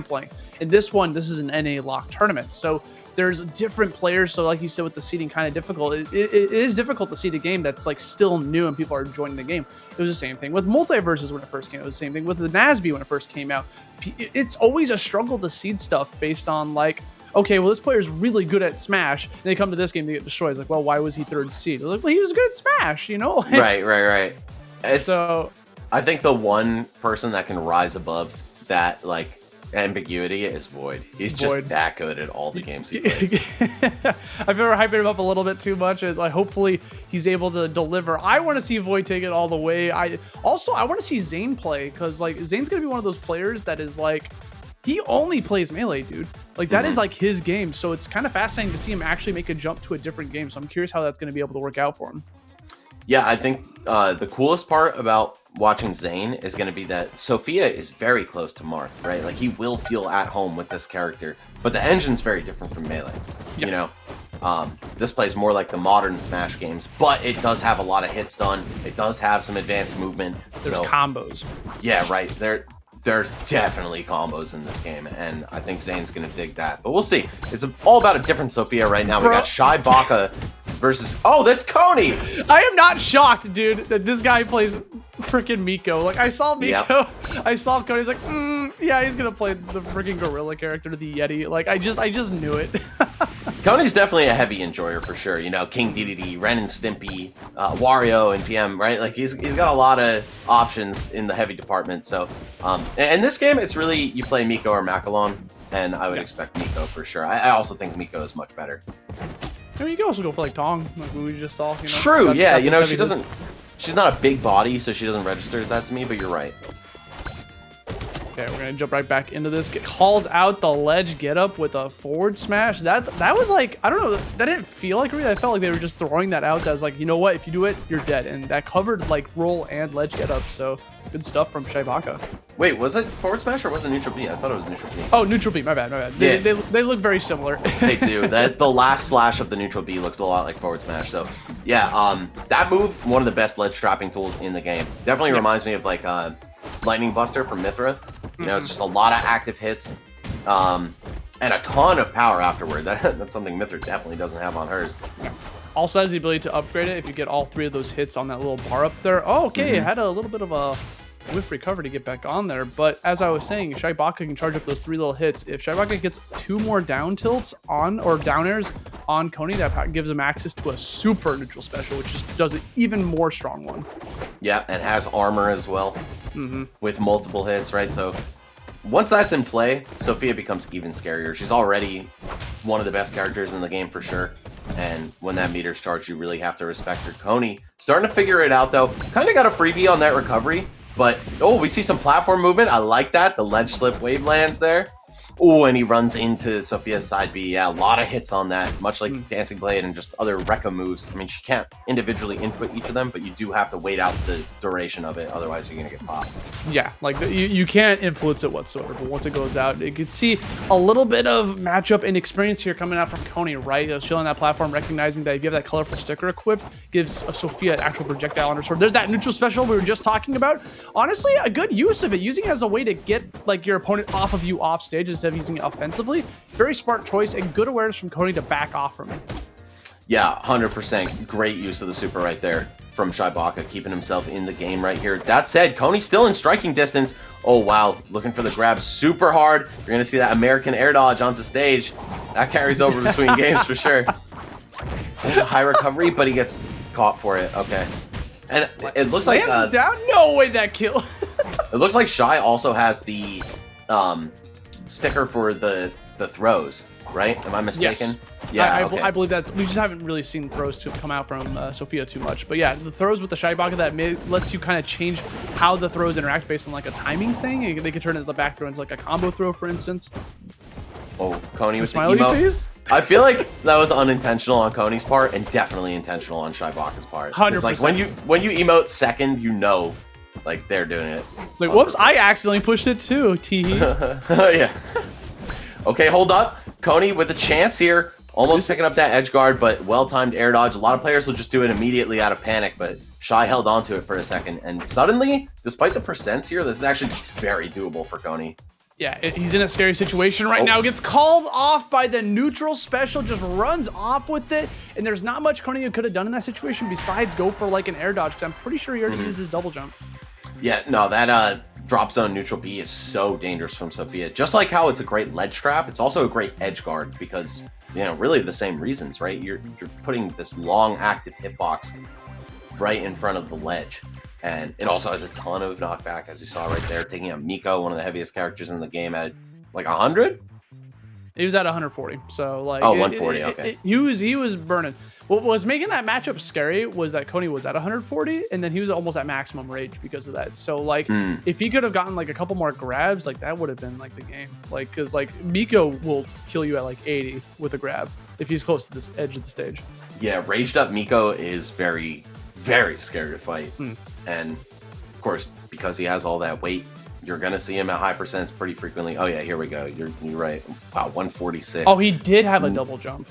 playing. In this one, this is an NA lock tournament, so there's different players. So like you said, with the seeding kind of difficult, it is difficult to seed a game that's like still new and people are joining the game. It was the same thing with multiverses when it first came out. It was the same thing with the NASB when it first came out. It's always a struggle to seed stuff based on like, okay, well, this player is really good at Smash, and they come to this game, they get destroyed. It's like, well, why was he third seed? Like, well, he was good at Smash, you know? Right. So I think the one person that can rise above that like ambiguity is Void. He's just that good at all the games he plays. I've ever hyped him up a little bit too much, and like hopefully he's able to deliver. I want to see Void take it all the way. I want to see Zane play, because like Zane's gonna be one of those players that is like, he only plays melee, dude. Like that is like his game. So it's kind of fascinating to see him actually make a jump to a different game. So I'm curious how that's going to be able to work out for him. Yeah, I think the coolest part about watching Zane is going to be that Sophia is very close to Marth, right? Like he will feel at home with this character, but the engine's very different from melee. You know, this plays more like the modern Smash games, but it does have a lot of hits done. It does have some advanced movement. There's combos. Yeah, right. There's definitely combos in this game, and I think Zane's going to dig that. But we'll see. It's all about a different Sophia right now. We got Shybaka versus... Oh, that's Coney! I am not shocked, dude, that this guy plays freaking Mikko. Like, I saw Mikko. Yep. I saw Coney. He's like, yeah, he's going to play the freaking gorilla character, the Yeti. Like, I just knew it. Coney's definitely a heavy enjoyer for sure. You know, King DDD, Ren and Stimpy, Wario and PM, right? Like he's got a lot of options in the heavy department. So, and this game, it's really you play Mikko or Macalon, and I would expect Mikko for sure. I also think Mikko is much better. I mean, you can also go for like Tong, like we just saw. You know? True, yeah. You know, she doesn't. She's not a big body, so she doesn't register as that to me. But you're right. Okay, we're gonna jump right back into this. Calls out the ledge get up with a forward smash. That was like, I don't know, that didn't feel like really. I felt like they were just throwing that out as like, you know what, if you do it, you're dead. And that covered like roll and ledge get up. So good stuff from Shybaka. Wait, was it forward smash or was it neutral B? I thought it was neutral B. Oh, neutral B. My bad. Yeah. They look very similar. They do. The last slash of the neutral B looks a lot like forward smash. So yeah, that move, one of the best ledge trapping tools in the game. Definitely reminds me of like Lightning Buster from Mythra. You know, it's just a lot of active hits, and a ton of power afterward. That's something Mythra definitely doesn't have on hers. Also has the ability to upgrade it if you get all 3 of those hits on that little bar up there. Oh, okay, it had a little bit of a whiff recovery to get back on there. But as I was saying, Shybaka can charge up those 3 little hits. If Shybaka gets 2 more down tilts on, or down airs on Coney, that gives him access to a super neutral special, which just does an even more strong one. Yeah, and has armor as well, with multiple hits, right? So once that's in play, Sophia becomes even scarier. She's already one of the best characters in the game for sure. And when that meter's charged, you really have to respect her. Coney starting to figure it out though. Kind of got a freebie on that recovery. But, oh, we see some platform movement. I like that. The ledge slip wave lands there. Oh, and he runs into Sophia's side B. Yeah, a lot of hits on that, much like Dancing Blade and just other Rekka moves. I mean, she can't individually input each of them, but you do have to wait out the duration of it. Otherwise, you're going to get popped. Yeah, like you can't influence it whatsoever, but once it goes out, you could see a little bit of matchup inexperience here coming out from Coney, right? Chilling that platform, recognizing that if you have that colorful sticker equipped, gives Sophia an actual projectile on her sword. There's that neutral special we were just talking about. Honestly, a good use of it, using it as a way to get like your opponent off of you off stage instead of using it offensively. Very smart choice and good awareness from Coney to back off from it. Yeah, 100%. Great use of the super right there from Shybaka, keeping himself in the game right here. That said, Coney's still in striking distance. Oh, wow. Looking for the grab super hard. You're going to see that American air dodge onto stage. That carries over between games for sure. A high recovery, but he gets caught for it. Okay. And it looks like... down? No way that kill. It looks like Shy also has the sticker for the throws, right? Am I mistaken? Yes. Yeah, okay. I believe that we just haven't really seen throws to come out from Sophia too much. But yeah, the throws with the Shybaka that lets you kind of change how the throws interact based on like a timing thing. They could turn it to the back throw into like a combo throw, for instance. Oh, Coney with the smiley emote. Face? I feel like that was unintentional on Coney's part and definitely intentional on Shybaka's part. 100%. It's like when you emote second, you know, like they're doing it. It's like, whoops, I accidentally pushed it too. Tee. Yeah. Okay, hold up. Coney with a chance here. Almost picking up that edge guard, but well-timed air dodge. A lot of players will just do it immediately out of panic, but Shy held on to it for a second. And suddenly, despite the percents here, this is actually very doable for Coney. Yeah, he's in a scary situation right now. Gets called off by the neutral special, just runs off with it. And there's not much Coney could have done in that situation besides go for like an air dodge. I'm pretty sure he already used his double jump. Yeah, no, that drop zone neutral B is so dangerous from Sophia. Just like how it's a great ledge trap, it's also a great edge guard because, you know, really the same reasons, right? You're putting this long active hitbox right in front of the ledge. And it also has a ton of knockback, as you saw right there, taking out Mikko, one of the heaviest characters in the game, at like 100? He was at 140, so like 140, okay. He was burning. What was making that matchup scary was that Coney was at 140, and then he was almost at maximum rage because of that. So like, if he could have gotten like a couple more grabs, like that would have been like the game. Like, because like Mikko will kill you at like 80 with a grab if he's close to this edge of the stage. Yeah, raged up Mikko is very, very scary to fight, and of course because he has all that weight, you're gonna see him at high percents pretty frequently. Oh yeah, here we go. You're right. Wow, 146. Oh, he did have a double jump.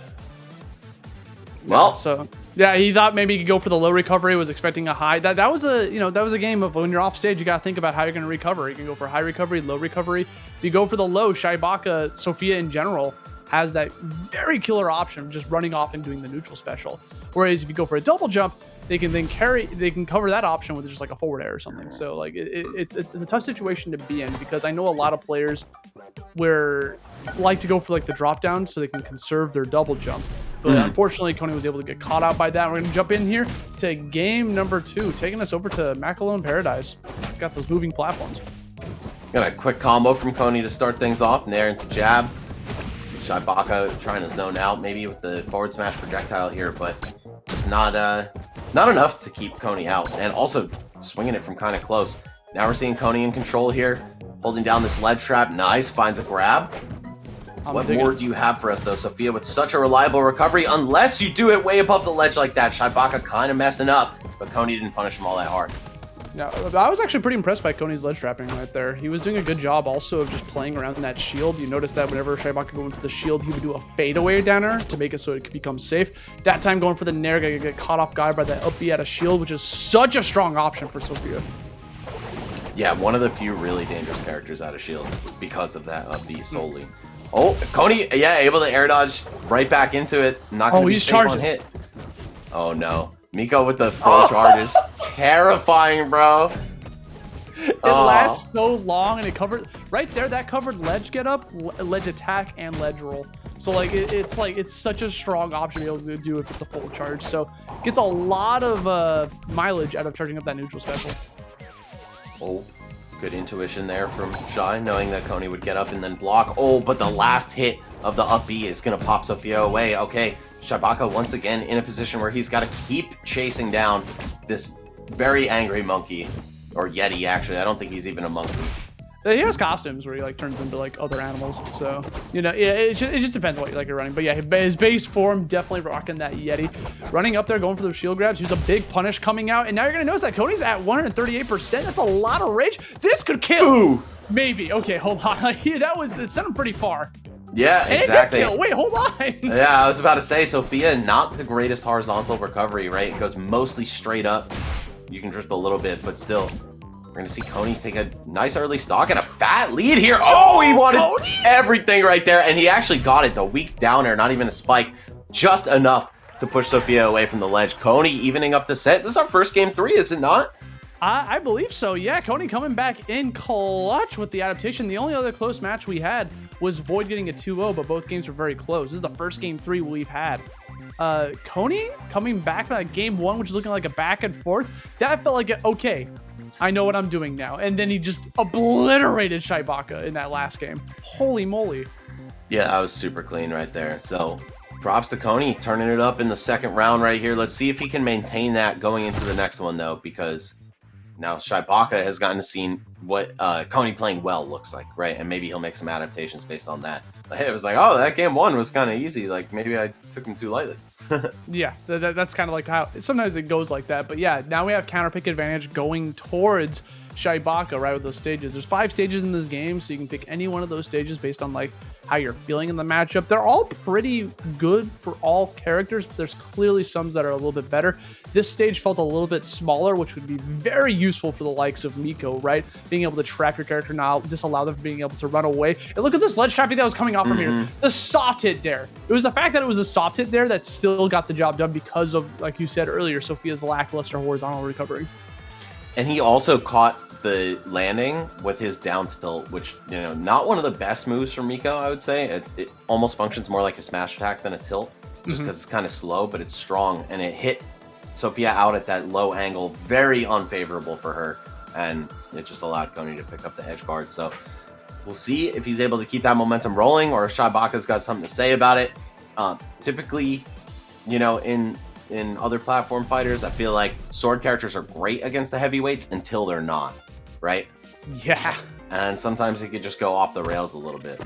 Well, yeah, so yeah, he thought maybe he could go for the low recovery. Was expecting a high. That was a that was a game of when you're off stage, you gotta think about how you're gonna recover. You can go for high recovery, low recovery. If you go for the low, Shybaka, Sophia in general has that very killer option of just running off and doing the neutral special. Whereas if you go for a double jump, they can cover that option with just like a forward air or something. So like it's a tough situation to be in because I know a lot of players like to go for like the drop down so they can conserve their double jump. But unfortunately, Coney was able to get caught out by that. We're going to jump in here to game number 2, taking us over to Macalone Paradise. Got those moving platforms. Got a quick combo from Coney to start things off. Nair into jab. Shybaka trying to zone out maybe with the forward smash projectile here, but just not enough to keep Coney out. And also swinging it from kind of close. Now we're seeing Coney in control here, holding down this ledge trap. Nice, finds a grab. What more do you have for us, though, Sophia, with such a reliable recovery? Unless you do it way above the ledge like that. Shybaka kind of messing up, but Coney didn't punish him all that hard. Yeah, I was actually pretty impressed by Coney's ledge trapping right there. He was doing a good job also of just playing around that shield. You notice that whenever Shybaka go into the shield, he would do a fadeaway downer to make it so it could become safe. That time going for the Nair, gonna get caught off guard by that up B at a shield, which is such a strong option for Sophia. Yeah, one of the few really dangerous characters out of shield because of that up B solely. Oh, Coney, yeah, able to air dodge right back into it. Not going to be safe on hit. Oh, no. Mikko with the full charge is terrifying, bro. It lasts so long, and it covered right there. That covered ledge get up, ledge attack, and ledge roll. So like it's such a strong option to be able to do if it's a full charge. So gets a lot of mileage out of charging up that neutral special. Oh, good intuition there from Shy, knowing that Coney would get up and then block. Oh, but the last hit of the up B is gonna pop Sophia away. Okay, Shybaka once again in a position where he's got to keep chasing down this very angry monkey, or Yeti actually. I don't think he's even a monkey. He has costumes where he like turns into like other animals, so yeah, it just depends what you're running. But yeah, his base form definitely rocking that Yeti, running up there, going for those shield grabs. He's a big punish coming out, and now you're gonna notice that Coney's at 138%. That's a lot of rage. This could kill. Ooh. Maybe. Okay, hold on. It sent him pretty far. Yeah, exactly. Wait, hold on. Yeah, I was about to say, Sophia, not the greatest horizontal recovery, right? It goes mostly straight up. You can drift a little bit, but still. We're going to see Coney take a nice early stock and a fat lead here. Oh, he wanted everything right there, and he actually got it. The weak down air, not even a spike. Just enough to push Sophia away from the ledge. Coney evening up the set. This is our first game 3, is it not? I believe so, yeah. Coney coming back in clutch with the adaptation. The only other close match we had was Void getting a 2-0, but both games were very close. This is the first game 3 we've had. Coney coming back from that game 1, which is looking like a back and forth. That felt like, okay, I know what I'm doing now. And then he just obliterated Shybaka in that last game. Holy moly. Yeah, that was super clean right there. So props to Coney, turning it up in the second round right here. Let's see if he can maintain that going into the next one, though, because now Shybaka has gotten to see what Coney playing well looks like, right? And maybe he'll make some adaptations based on that. But hey, it was like, oh, that game 1 was kind of easy. Like, maybe I took him too lightly. Yeah, that's kind of like how sometimes it goes like that. But yeah, now we have counter pick advantage going towards Shybaka, right, with those stages. There's 5 stages in this game, so you can pick any one of those stages based on like how you're feeling in the matchup. They're all pretty good for all characters, but there's clearly some that are a little bit better. This stage felt a little bit smaller, which would be very useful for the likes of Mikko, right? Being able to trap your character now, disallow them from being able to run away. And look at this ledge trapping that was coming off from here. The soft hit dare. It was the fact that it was a soft hit dare that still got the job done because of, like you said earlier, Sophia's lackluster horizontal recovery. And he also caught the landing with his down tilt, which, you know, not one of the best moves for Mikko, I would say. It almost functions more like a smash attack than a tilt, just because it's kind of slow, but it's strong. And it hit Sophia out at that low angle, very unfavorable for her. And it just allowed Coney to pick up the edge guard. So we'll see if he's able to keep that momentum rolling, or if Shybaka's got something to say about it. Typically, you know, in other platform fighters, I feel like sword characters are great against the heavyweights until they're not, right? Yeah. And sometimes it could just go off the rails a little bit.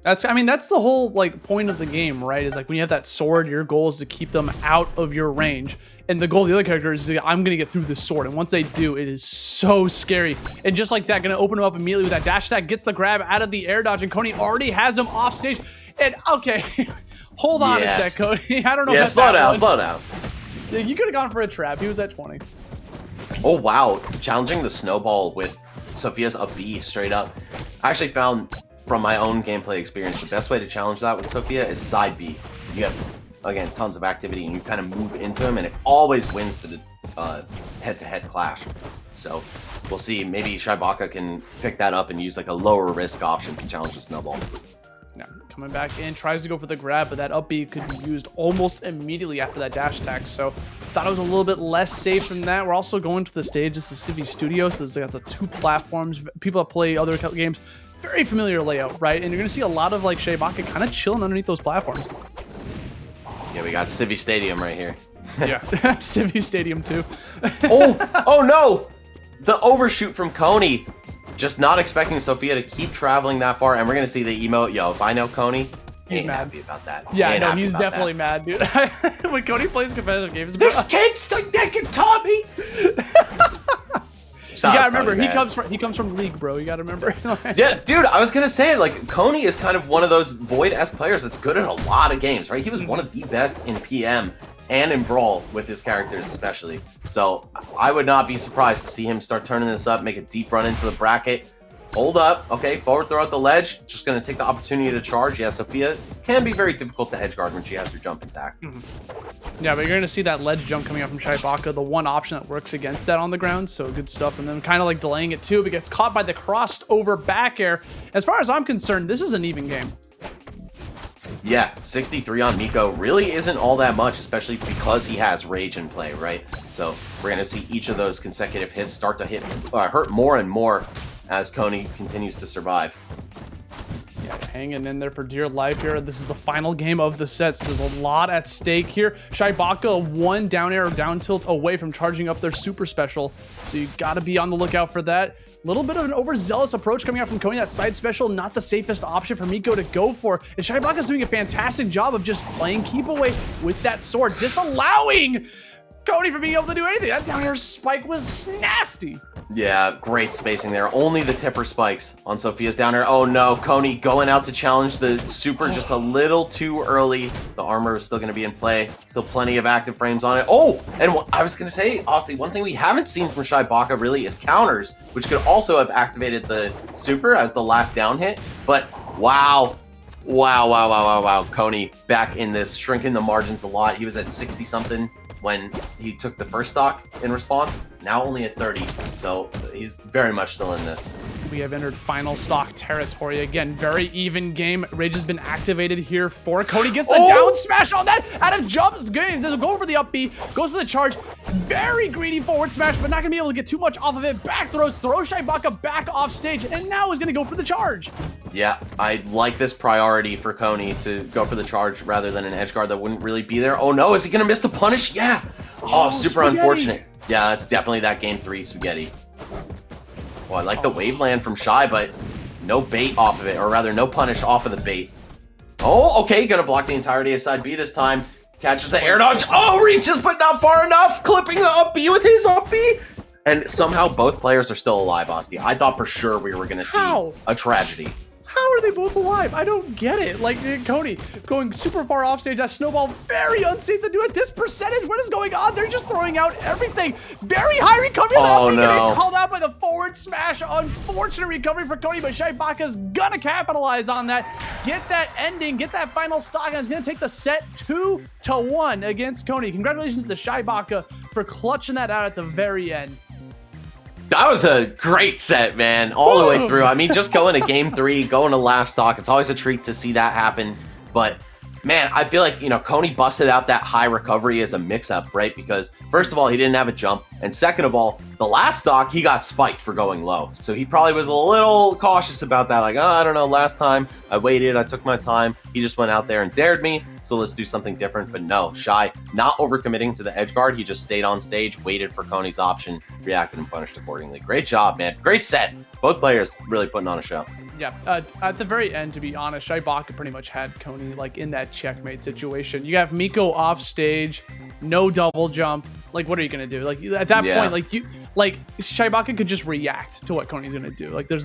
I mean, that's the whole like point of the game, right? Is like when you have that sword, your goal is to keep them out of your range. And the goal of the other character is I'm going to get through this sword. And once they do, it is so scary. And just like that, going to open him up immediately with that dash attack, gets the grab out of the air dodge, and Coney already has him off stage. And okay, hold on a sec, Coney. I don't know. Yeah, slow down. Yeah, you could have gone for a trap. He was at 20. Oh, wow. Challenging the snowball with Sophia's up B straight up. I actually found from my own gameplay experience, the best way to challenge that with Sophia is side B. You have, again, tons of activity, and you kind of move into him, and it always wins the head-to-head clash. So we'll see. Maybe Shybaka can pick that up and use like a lower risk option to challenge the snowball. Yeah, coming back in, tries to go for the grab, but that up B could be used almost immediately after that dash attack. So thought it was a little bit less safe than that. We're also going to the stage. This is Civi Studio, so they got the 2 platforms. People that play other games, very familiar layout, right? And you're going to see a lot of like Shybaka kind of chilling underneath those platforms. Yeah, we got Civi Stadium right here. Yeah, Civi Stadium too. Oh no! The overshoot from Coney. Just not expecting Sophia to keep traveling that far, and we're gonna see the emote. Yo, if I know Coney, he ain't happy about that. Yeah, no, he's definitely mad, dude. When Coney plays competitive games, this kid's the naked Tommy. You gotta remember, he comes from League, bro. You gotta remember. Yeah, dude, I was gonna say, like, Coney is kind of one of those Void-esque players that's good at a lot of games, right? He was one of the best in PM and in Brawl with his characters especially. So I would not be surprised to see him start turning this up, make a deep run into the bracket. Hold up. Okay, forward throw at the ledge. Just going to take the opportunity to charge. Yeah, Sophia can be very difficult to edge guard when she has her jump intact. Yeah, but you're going to see that ledge jump coming up from Shybaka, the one option that works against that on the ground. So good stuff. And then kind of like delaying it too, but gets caught by the crossed over back air. As far as I'm concerned, this is an even game. Yeah, 63 on Mikko really isn't all that much, especially because he has Rage in play, right? So we're going to see each of those consecutive hits start to hurt more and more as Coney continues to survive. Yeah, hanging in there for dear life here. This is the final game of the set, so there's a lot at stake here. Shybaka, 1 down air or down tilt away from charging up their super special, so you got to be on the lookout for that. Little bit of an overzealous approach coming out from Coney. That side special, not the safest option for Mikko to go for. And Shybaka's doing a fantastic job of just playing keep away with that sword, disallowing Coney from being able to do anything. That down air spike was nasty. Yeah, great spacing there. Only the tipper spikes on Sophia's down air. Oh no, Coney going out to challenge the super just a little too early. The armor is still going to be in play. Still plenty of active frames on it. Oh, and I was going to say, Austin, one thing we haven't seen from Shybaka really is counters, which could also have activated the super as the last down hit. But wow. Wow. Coney back in this, shrinking the margins a lot. He was at 60-something when he took the first stock in response. Now only at 30, so he's very much still in this. We have entered final stock territory. Again, very even game. Rage has been activated here for Coney. Gets the down smash on that. Out of jumps. Going for the up B. Goes for the charge. Very greedy forward smash, but not going to be able to get too much off of it. Back throws Shybaka back off stage, and now is going to go for the charge. Yeah, I like this priority for Coney to go for the charge rather than an edge guard that wouldn't really be there. Oh no, is he going to miss the punish? Yeah. Oh, super spaghetti. Unfortunate. Yeah, it's definitely that game 3 spaghetti. Well, I like the wave land from Shy, but no bait off of it, or rather no punish off of the bait. Oh, okay, gonna block the entirety of side B this time. Catches the air dodge. Oh, reaches, but not far enough. Clipping the up B with his up B. And somehow both players are still alive, Asti. I thought for sure we were going to see a tragedy. How are they both alive? I don't get it. Like, Coney going super far off stage. That snowball, very unsafe to do at this percentage. What is going on? They're just throwing out everything. Very high recovery. Oh, no. Getting called out by the forward smash. Unfortunate recovery for Coney, but Shybaka's gonna capitalize on that. Get that ending, get that final stock, and it's gonna take the set 2-1 against Coney. Congratulations to Shybaka for clutching that out at the very end. That was a great set, man, all the way through. I mean, just going to game 3, going to last stock, it's always a treat to see that happen. But, man, I feel like, you know, Coney busted out that high recovery as a mix-up, right? Because, first of all, he didn't have a jump. And second of all, the last stock, he got spiked for going low. So he probably was a little cautious about that. Like, oh, I don't know, last time I waited, I took my time. He just went out there and dared me. So let's do something different. But no, Shy, not overcommitting to the edge guard. He just stayed on stage, waited for Coney's option, reacted and punished accordingly. Great job, man. Great set. Both players really putting on a show. Yeah, at the very end, to be honest, Shybaka pretty much had Coney like in that checkmate situation. You have Mikko off stage, no double jump. Like, what are you gonna do? Like at that point, like Shybaka could just react to what Coney's gonna do. Like, there's